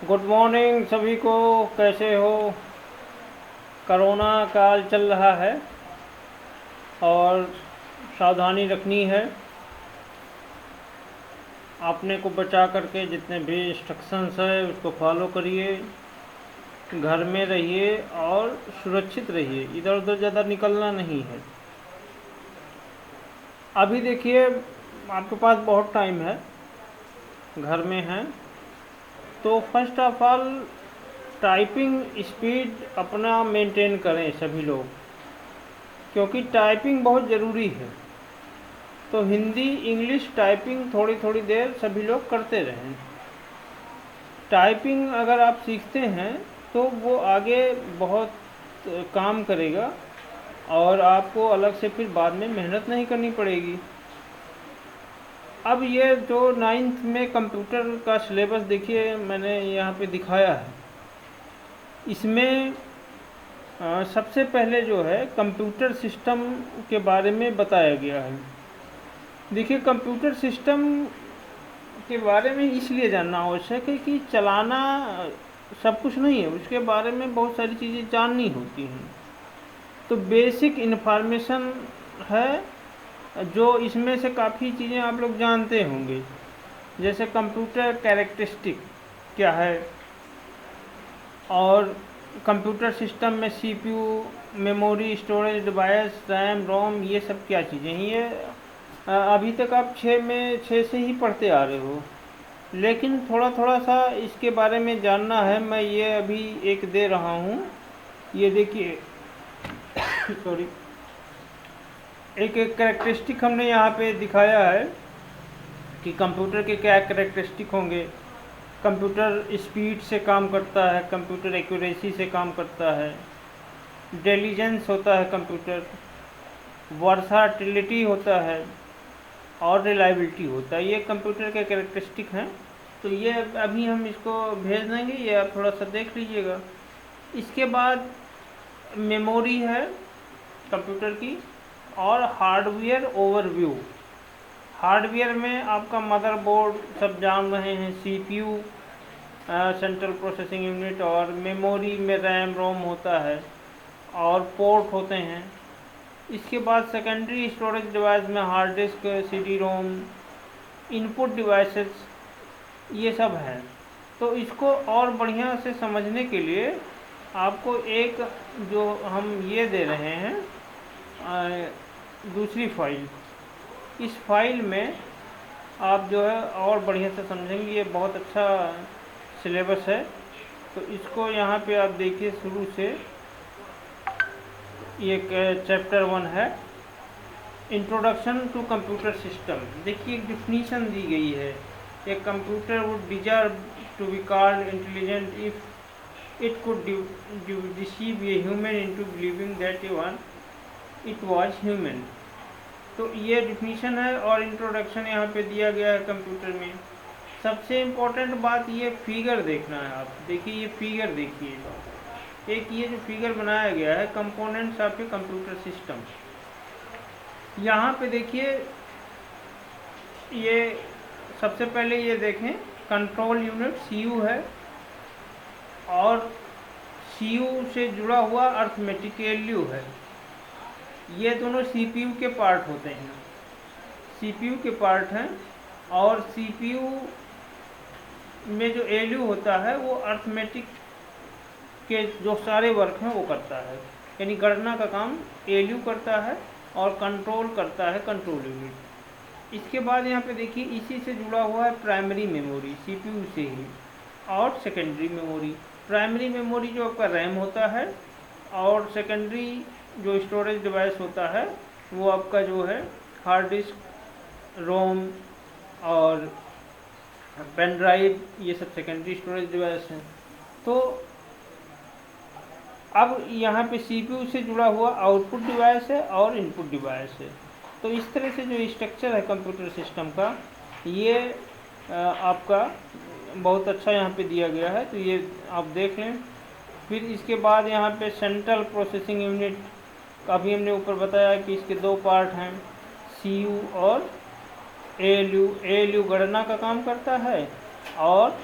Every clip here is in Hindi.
गुड मॉर्निंग सभी को। कैसे हो? कोरोना काल चल रहा है और सावधानी रखनी है। अपने को बचा करके जितने भी इंस्ट्रक्शंस है उसको फॉलो करिए, घर में रहिए और सुरक्षित रहिए। इधर उधर ज़्यादा निकलना नहीं है। अभी देखिए, आपके पास बहुत टाइम है, घर में हैं, तो first of all typing speed अपना मेंटेन करें सभी लोग, क्योंकि टाइपिंग बहुत ज़रूरी है। तो हिंदी इंग्लिश टाइपिंग थोड़ी थोड़ी देर सभी लोग करते रहें। टाइपिंग अगर आप सीखते हैं तो वो आगे बहुत काम करेगा और आपको अलग से फिर बाद में मेहनत नहीं करनी पड़ेगी। अब ये जो 9th में कंप्यूटर का सिलेबस देखिए मैंने यहाँ पे दिखाया है, इसमें सबसे पहले जो है कंप्यूटर सिस्टम के बारे में बताया गया है। देखिए, कंप्यूटर सिस्टम के बारे में इसलिए जानना आवश्यक है कि चलाना सब कुछ नहीं है, उसके बारे में बहुत सारी चीज़ें जाननी होती हैं। तो बेसिक इन्फॉर्मेशन है जो इसमें से काफ़ी चीज़ें आप लोग जानते होंगे, जैसे कंप्यूटर कैरेक्टरिस्टिक क्या है, और कंप्यूटर सिस्टम में CPU, memory, storage device, RAM, ROM, ये सब क्या चीज़ें हैं। ये अभी तक आप 6 से ही पढ़ते आ रहे हो, लेकिन थोड़ा थोड़ा सा इसके बारे में जानना है। मैं ये अभी एक दे रहा हूँ, ये देखिए सॉरी, एक एक कैरेक्टरिस्टिक हमने यहाँ पे दिखाया है कि कंप्यूटर के क्या कैरेक्टरिस्टिक होंगे। कंप्यूटर स्पीड से काम करता है, कंप्यूटर एक्यूरेसी से काम करता है, इंटेलिजेंस होता है कंप्यूटर, वर्साटिलिटी होता है और रिलायबिलिटी होता है। ये कंप्यूटर के कैरेक्टरिस्टिक हैं। तो ये अभी हम इसको भेज देंगे, ये आप थोड़ा सा देख लीजिएगा। इसके बाद मेमोरी है कंप्यूटर की, और हार्डवेयर ओवरव्यू। हार्डवेयर में आपका मदरबोर्ड सब जान रहे हैं, सीपीयू सेंट्रल प्रोसेसिंग यूनिट, और मेमोरी में रैम रोम होता है और पोर्ट होते हैं। इसके बाद सेकेंडरी स्टोरेज डिवाइस में hard disk, CD ROM, input devices, ये सब हैं। तो इसको और बढ़िया से समझने के लिए आपको एक जो हम ये दे रहे हैं दूसरी फाइल, इस फाइल में आप जो है और बढ़िया से समझेंगे। ये बहुत अच्छा सिलेबस है। तो इसको यहाँ पे आप देखिए, शुरू से ये चैप्टर 1 है, इंट्रोडक्शन टू कंप्यूटर सिस्टम। देखिए एक डिफिनीशन दी गई है, a computer would deserve to be called intelligent if it could deceive a human into believing that it was human. तो ये डिफिनीशन है और इंट्रोडक्शन यहाँ पे दिया गया है कंप्यूटर में। सबसे इम्पोर्टेंट बात ये फिगर देखना है। आप देखिए, ये फिगर देखिए, एक ये जो फिगर बनाया गया है components of a computer system, यहाँ पे देखिए, ये सबसे पहले ये देखें, कंट्रोल यूनिट सीयू है, और सीयू से जुड़ा हुआ अर्थमेटिक एलयू है। ये दोनों सीपीयू के पार्ट होते हैं, सीपीयू के पार्ट हैं। और सीपीयू में जो एलयू होता है वो अर्थमेटिक के जो सारे वर्क हैं वो करता है, यानी गणना का काम एलयू करता है और कंट्रोल करता है कंट्रोल यूनिट। इसके बाद यहाँ पे देखिए, इसी से जुड़ा हुआ है प्राइमरी मेमोरी, सीपीयू से ही, और सेकेंडरी मेमोरी। प्राइमरी मेमोरी जो आपका रैम होता है, और सेकेंडरी जो स्टोरेज डिवाइस होता है वो आपका जो है हार्ड डिस्क, रोम और पेन ड्राइव, ये सब सेकेंडरी स्टोरेज डिवाइस हैं। तो अब यहाँ पे सीपीयू से जुड़ा हुआ आउटपुट डिवाइस है और इनपुट डिवाइस है। तो इस तरह से जो स्ट्रक्चर है कंप्यूटर सिस्टम का, ये आपका बहुत अच्छा यहाँ पे दिया गया है, तो ये आप देख लें। फिर इसके बाद यहाँ पे सेंट्रल प्रोसेसिंग यूनिट, अभी हमने ऊपर बताया कि इसके 2 पार्ट हैं, सीयू और एएलयू। एएलयू गणना का काम करता है और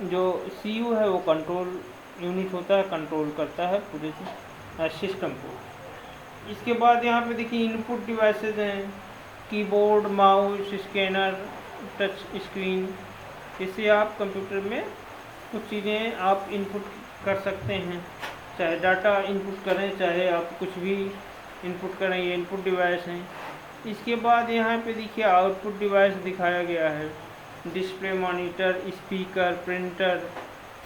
जो सीयू है वो कंट्रोल यूनिट होता है, कंट्रोल करता है पूरे सिस्टम को। इसके बाद यहाँ पे देखिए इनपुट डिवाइसेज हैं, keyboard, mouse, scanner, touch screen. इससे आप कंप्यूटर में कुछ चीज़ें आप इनपुट कर सकते हैं, चाहे डाटा इनपुट करें, चाहे आप कुछ भी इनपुट करें, ये इनपुट डिवाइस हैं। इसके बाद यहाँ पे देखिए आउटपुट डिवाइस दिखाया गया है, display, monitor, speaker, printer,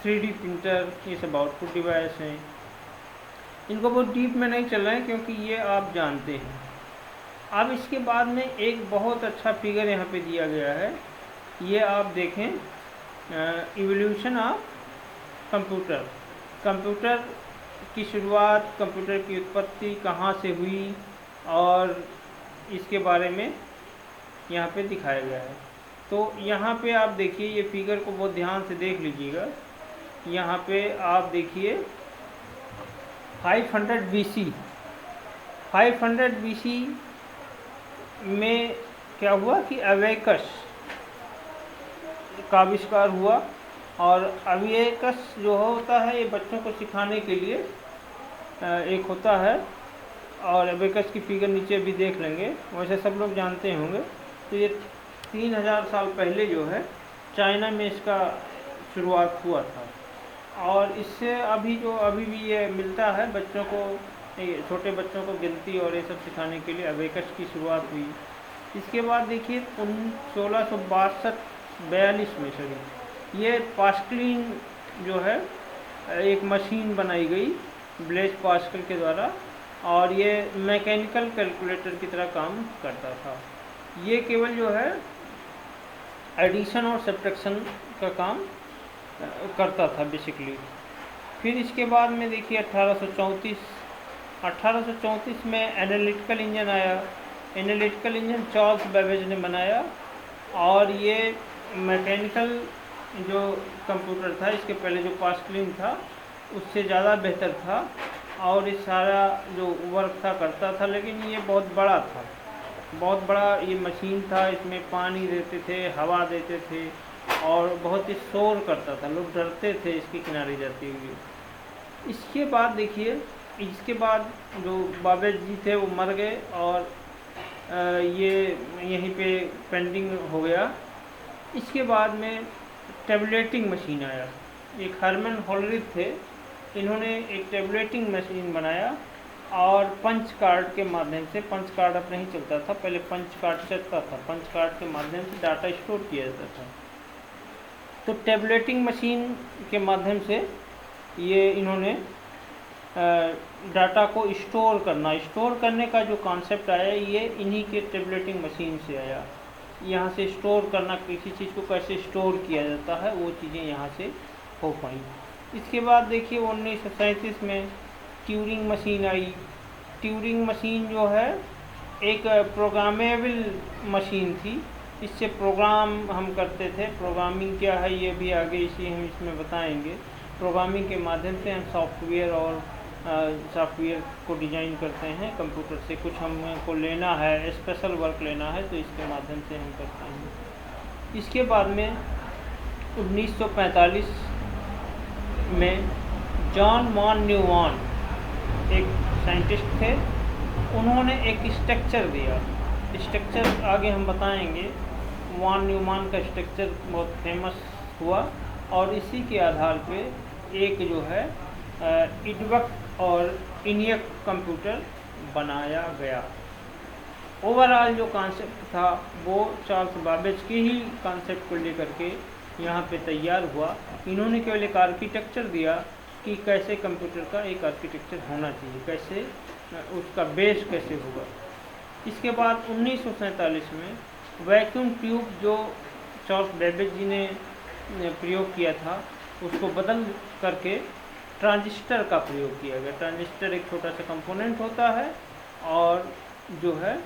3D printer, ये सब आउटपुट डिवाइस हैं। इनको बहुत डीप में नहीं चल रहे हैं क्योंकि ये आप जानते हैं। अब इसके बाद में एक बहुत अच्छा फिगर यहाँ पे दिया गया है, ये आप देखें, इवोल्यूशन ऑफ कंप्यूटर। कंप्यूटर की शुरुआत, कंप्यूटर की उत्पत्ति कहाँ से हुई और इसके बारे में यहाँ पे दिखाया गया है। तो यहाँ पे आप देखिए, ये फिगर को बहुत ध्यान से देख लीजिएगा। यहाँ पे आप देखिए 500 BC, 500 BC में क्या हुआ कि अबेकस का आविष्कार हुआ। और अबेकस जो होता है ये बच्चों को सिखाने के लिए एक होता है, और अबेकस की फिगर नीचे भी देख लेंगे, वैसे सब लोग जानते होंगे। तो ये 3000 साल पहले जो है चाइना में इसका शुरुआत हुआ था, और इससे अभी भी ये मिलता है बच्चों को, छोटे बच्चों को गिनती और ये सब सिखाने के लिए अबेकस की शुरुआत हुई। इसके बाद देखिए 1662-42 में ये पास्कलिन जो है एक मशीन बनाई गई ब्लेज पास्कल के द्वारा, और ये मैकेनिकल कैलकुलेटर की तरह काम करता था। ये केवल जो है एडिशन और सब्ट्रैक्शन का काम करता था बेसिकली। फिर इसके बाद में देखिए 1834 में एनालिटिकल इंजन आया। एनालिटिकल इंजन चार्ल्स बेबेज ने बनाया, और ये मैकेनिकल जो कंप्यूटर था, इसके पहले जो पास्कलिन था उससे ज़्यादा बेहतर था, और ये सारा जो वर्क था करता था। लेकिन ये बहुत बड़ा था, बहुत बड़ा ये मशीन था, इसमें पानी देते थे, हवा देते थे, और बहुत ही शोर करता था, लोग डरते थे इसके किनारे जाते हुए। इसके बाद देखिए, इसके बाद जो बाबेज जी थे वो मर गए, और ये यहीं पे पेंडिंग हो गया। इसके बाद में टेबलेटिंग मशीन आया। एक हरमन होलरिथ थे, इन्होंने एक टेबलेटिंग मशीन बनाया, और पंच कार्ड के माध्यम से, पंच कार्ड अब नहीं चलता था, पहले पंच कार्ड चलता था, पंच कार्ड के माध्यम से डाटा स्टोर किया जाता था। तो टेबलेटिंग मशीन के माध्यम से ये इन्होंने डाटा को स्टोर करने का जो कॉन्सेप्ट आया, ये इन्हीं के टेबलेटिंग मशीन से आया। यहाँ से स्टोर करना, किसी चीज़ को कैसे स्टोर किया जाता है, वो चीज़ें यहाँ से हो पाई। इसके बाद देखिए 1937 में ट्यूरिंग मशीन आई। ट्यूरिंग मशीन जो है एक प्रोग्रामेबल मशीन थी, इससे प्रोग्राम हम करते थे। प्रोग्रामिंग क्या है ये भी आगे हम इसमें बताएंगे। प्रोग्रामिंग के माध्यम से हम सॉफ्टवेयर को डिज़ाइन करते हैं कंप्यूटर से। कुछ हमको लेना है, स्पेशल वर्क लेना है, तो इसके माध्यम से हम करते हैं। इसके बाद में 1945 में जॉन मान न्यूमैन एक साइंटिस्ट थे, उन्होंने एक स्ट्रक्चर दिया। स्ट्रक्चर आगे हम बताएंगे। मान न्यूमैन का स्ट्रक्चर बहुत फेमस हुआ, और इसी के आधार पे एक जो है इडबक और इनियक कंप्यूटर बनाया गया। ओवरऑल जो कॉन्सेप्ट था वो चार्ल्स बाबेज के ही कॉन्सेप्ट को लेकर के यहाँ पे तैयार हुआ। इन्होंने केवल एक आर्किटेक्चर दिया कि कैसे कंप्यूटर का एक आर्किटेक्चर होना चाहिए, कैसे उसका बेस कैसे होगा। इसके बाद 1947 में वैक्यूम ट्यूब जो चार्ल्स बेबेज जी ने प्रयोग किया था, उसको बदल करके ट्रांजिस्टर का प्रयोग किया गया। ट्रांजिस्टर एक छोटा सा कंपोनेंट होता है, और जो है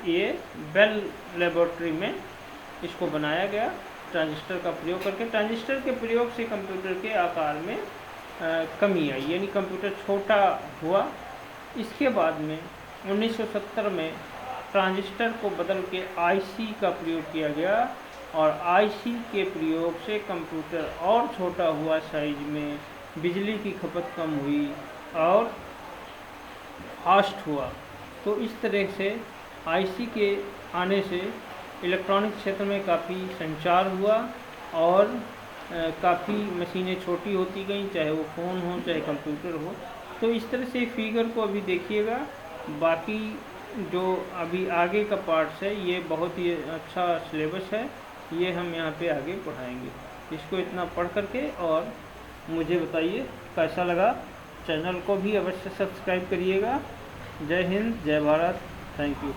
ये बेल लेबोरेटरी में इसको बनाया गया ट्रांजिस्टर का प्रयोग करके। ट्रांजिस्टर के प्रयोग से कंप्यूटर के आकार में कमी आई, यानी कंप्यूटर छोटा हुआ। इसके बाद में 1970 में ट्रांजिस्टर को बदल के आईसी का प्रयोग किया गया। और आईसी के प्रयोग से कंप्यूटर और छोटा हुआ साइज में, बिजली की खपत कम हुई और फास्ट हुआ। तो इस तरह से आईसी के आने से इलेक्ट्रॉनिक क्षेत्र में काफ़ी संचार हुआ और काफ़ी मशीनें छोटी होती गई, चाहे वो फ़ोन हो चाहे कंप्यूटर हो। तो इस तरह से फिगर को अभी देखिएगा। बाकी जो अभी आगे का पार्ट्स है ये बहुत ही अच्छा सिलेबस है, ये हम यहाँ पे आगे पढ़ाएंगे। इसको इतना पढ़ करके और मुझे बताइए कैसा लगा। चैनल को भी अवश्य सब्सक्राइब करिएगा। जय हिंद, जय भारत, थैंक यू।